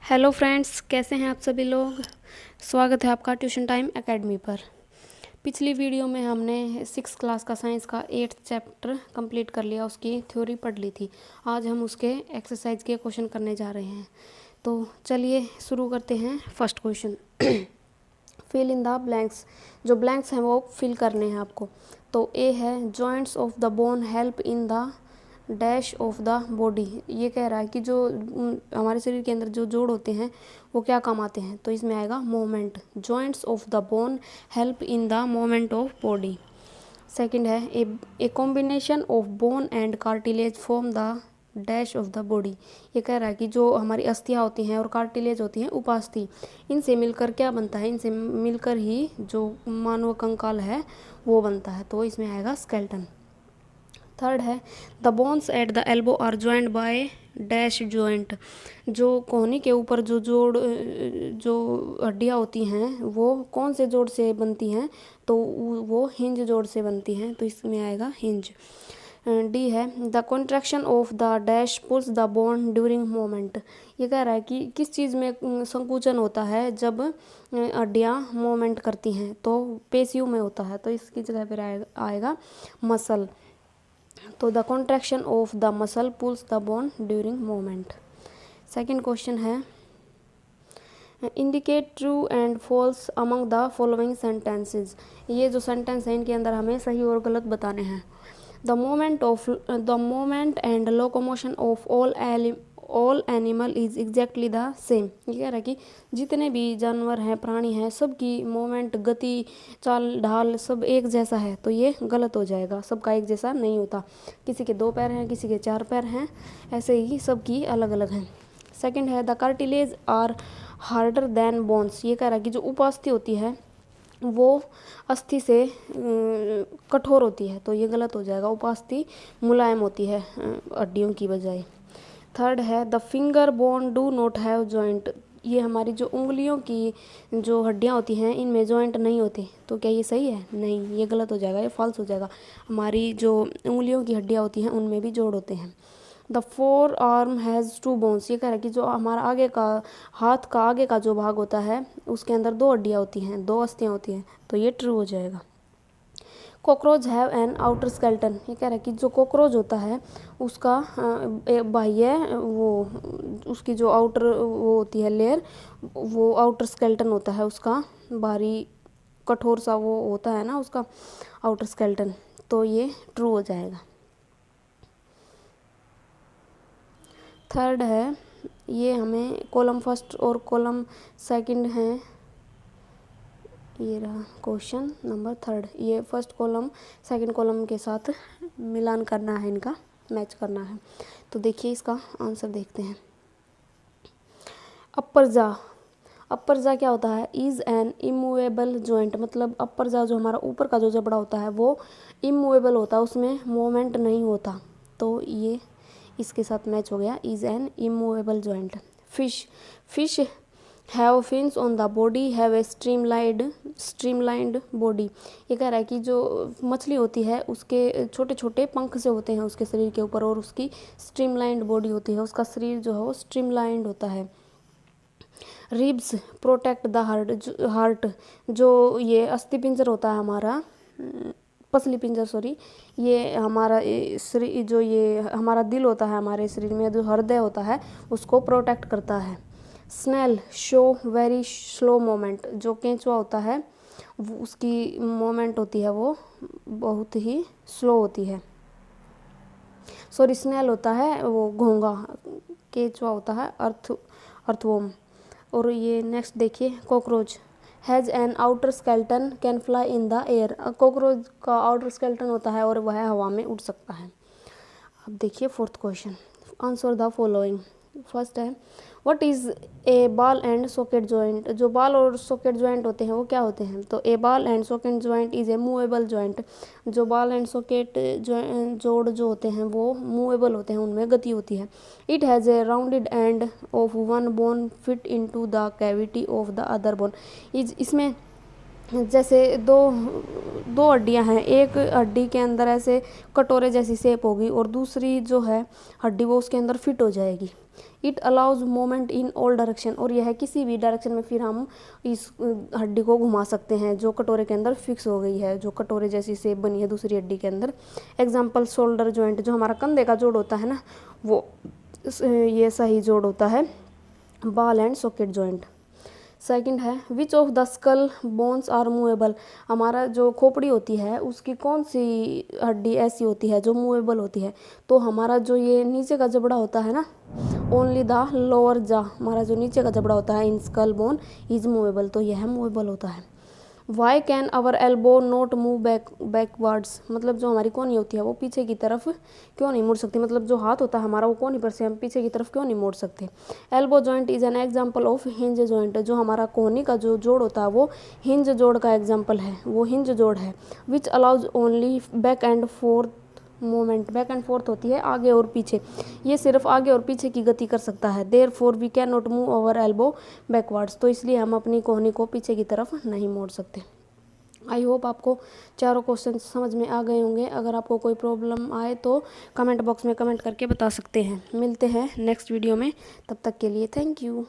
Hello friends, कैसे हैं आप सभी लोग। स्वागत है आपका ट्यूशन टाइम एकेडमी पर। पिछली वीडियो में हमने 6 क्लास का साइंस का 8th चैप्टर कंप्लीट कर लिया, उसकी थ्योरी पढ़ ली थी। आज हम उसके एक्सरसाइज के क्वेश्चन करने जा रहे हैं। तो चलिए शुरू करते हैं। First question, fill in the blanks. जो ब्लैंक्स हैं वो फिल करने हैं आपको। तो ए है, joints of the bone help in the dash of the body. ये कह रहा है कि जो हमारे शरीर के अंदर जो जोड़ होते हैं वो क्या काम आते हैं। तो इसमें आएगा moment. Joints of the bone help in the moment of body. Second है, a combination of bone and cartilage form the dash of the body. ये कह रहा है कि जो हमारी अस्थियाँ होती हैं और कार्टिलेज होती हैं, उपास्थि, इनसे मिलकर क्या बनता है। इनसे मिलकर ही जो मानव कंकाल है वो बनता है। तो इसमें आएगा स्केल्टन। थर्ड है, the bones at the elbow are joint by dash joint. जो कोहनी के ऊपर जो जो हड्डियाँ होती हैं वो कौन से जोड़ से बनती हैं। तो वो हिंज जोड़ से बनती हैं। तो इसमें आएगा हिंज। डी है, the contraction of the dash pools the bone during moment. ये कह रहा है कि किस चीज़ में संकुचन होता है जब हड्डियाँ मोमेंट करती हैं। तो पेशियों में होता है। तो इसकी जगह पर आएगा मसल। तो the contraction of the muscle pulls the bone during moment. Second question है, indicate true and false among the following sentences. ये जो सेंटेंस है इनके अंदर हमें सही और गलत बताने हैं। The moment and locomotion of all animal is exactly the same. ये कह रहा है कि जितने भी जानवर हैं, प्राणी हैं, सबकी मोमेंट, गति, चाल ढाल सब एक जैसा है। तो ये गलत हो जाएगा। सबका एक जैसा नहीं होता। किसी के 2 पैर हैं, किसी के 4 पैर हैं, ऐसे ही सबकी अलग अलग हैं। सेकंड है, the cartilage are harder than bones. ये कह रहा है कि जो उपास्थि होती है वो अस्थि से कठोर होती है। तो ये गलत हो जाएगा। उपास्थि मुलायम होती है हड्डियों की बजाय। थर्ड है, the finger bone do not have joint. ये हमारी जो उंगलियों की जो हड्डियाँ होती हैं इनमें जॉइंट नहीं होती। तो क्या ये सही है? नहीं, ये गलत हो जाएगा, ये फॉल्स हो जाएगा। हमारी जो उंगलियों की हड्डियाँ होती हैं उनमें भी जोड़ होते हैं। The four arm has 2 bones. ये कह रहा है कि जो हमारा आगे का हाथ का आगे का जो भाग होता है उसके अंदर 2 हड्डियाँ होती हैं, 2 अस्थियाँ होती हैं। तो ये ट्रू हो जाएगा। Cockroach have an outer skeleton. ये कह रहा है कि जो कॉकरोच होता है उसका बाह्य वो उसकी जो आउटर वो होती है लेयर, वो आउटर स्केल्टन होता है उसका। बाहरी कठोर सा वो होता है ना उसका आउटर स्केल्टन। तो ये ट्रू हो जाएगा। थर्ड है, ये हमें कॉलम फर्स्ट और कॉलम सेकंड है। ये रहा क्वेश्चन नंबर थर्ड। ये फर्स्ट कॉलम सेकंड कॉलम के साथ मिलान करना है, इनका मैच करना है। तो देखिए इसका आंसर देखते हैं। अपर जा क्या होता है? Is an immovable joint. मतलब अपर जा जो हमारा ऊपर का जो जबड़ा होता है वो इमूवेबल होता है, उसमें मोमेंट नहीं होता। तो ये इसके साथ मैच हो गया। Is an immovable joint. Fish have fins on the body have a streamlined body. ये कह रहा है कि जो मछली होती है उसके छोटे छोटे पंख से होते हैं उसके शरीर के ऊपर, और उसकी स्ट्रीमलाइंड बॉडी होती है। उसका शरीर जो है वो स्ट्रीमलाइंड होता है। Ribs protect the heart. जो ये अस्थि पिंजर होता है हमारा, पसली पिंजर सॉरी, ये हमारा शरीर, जो ये हमारा दिल होता है हमारे शरीर में, जो हृदय होता है उसको प्रोटेक्ट करता है। Snail show very slow moment. जो केंचुआ होता है वो उसकी मोमेंट होती है वो बहुत ही स्लो होती है। सॉरी, स्नेल होता है वो घोंघा, केंचुआ होता है अर्थवॉर्म। और ये नेक्स्ट देखिए, cockroach has an outer skeleton can fly in the air. Cockroach का आउटर स्केल्टन होता है और वह हवा में उड़ सकता है। अब देखिए fourth question, answer the following. First है, what is a ball and socket joint. जो बॉल और सॉकेट जॉइंट होते हैं वो क्या होते हैं। तो a ball and socket joint is a movable joint. जो बॉल एंड सॉकेट जोड़ जो होते हैं वो मूवेबल होते हैं, उनमें गति होती है। It has a rounded end of one bone fit into the cavity of the other bone. इसमें जैसे दो दो हड्डियां हैं, एक हड्डी के अंदर ऐसे कटोरे जैसी शेप होगी और दूसरी जो है हड्डी वो उसके अंदर फिट हो जाएगी। It allows movement in all direction, और यह किसी भी डायरेक्शन में फिर हम इस हड्डी को घुमा सकते हैं जो कटोरे के अंदर फिक्स हो गई है, जो कटोरे जैसी शेप बनी है दूसरी हड्डी के अंदर। एग्जाम्पल शोल्डर जॉइंट, जो हमारा कंधे का जोड़ होता है ना, वो ये सही जोड़ होता है। Ball and socket joint. Second है which of the skull bones are movable, हमारा जो खोपड़ी होती है उसकी कौन सी हड्डी ऐसी होती है जो मूवेबल होती है। तो हमारा जो ये नीचे का जबड़ा होता है ना, ओनली द लोअर जा, हमारा जो नीचे का जबड़ा होता है in skull bone is movable, तो यह मूवेबल होता है। Why can our elbow not move backwards, मतलब जो हमारी कोहनी होती है वो पीछे की तरफ क्यों नहीं मुड़ सकती, मतलब जो हाथ होता है हमारा वो कोहनी पर से हम पीछे की तरफ क्यों नहीं मोड़ सकते। Elbow joint is an example of hinge joint, जो हमारा कोहनी का जो जोड़ होता है वो हिंज जोड़ का एग्जाम्पल है, वो हिंज जोड़ है। Which allows only back and fourth movement, back and fourth होती है आगे और पीछे, ये सिर्फ आगे और पीछे की गति कर सकता है। Therefore we can not move our elbow backwards, तो इसलिए हम अपनी कोहनी को पीछे की तरफ नहीं मोड़ सकते। आई होप आपको चारों क्वेश्चन समझ में आ गए होंगे। अगर आपको कोई प्रॉब्लम आए तो कमेंट बॉक्स में कमेंट करके बता सकते हैं। मिलते हैं नेक्स्ट वीडियो में, तब तक के लिए थैंक यू।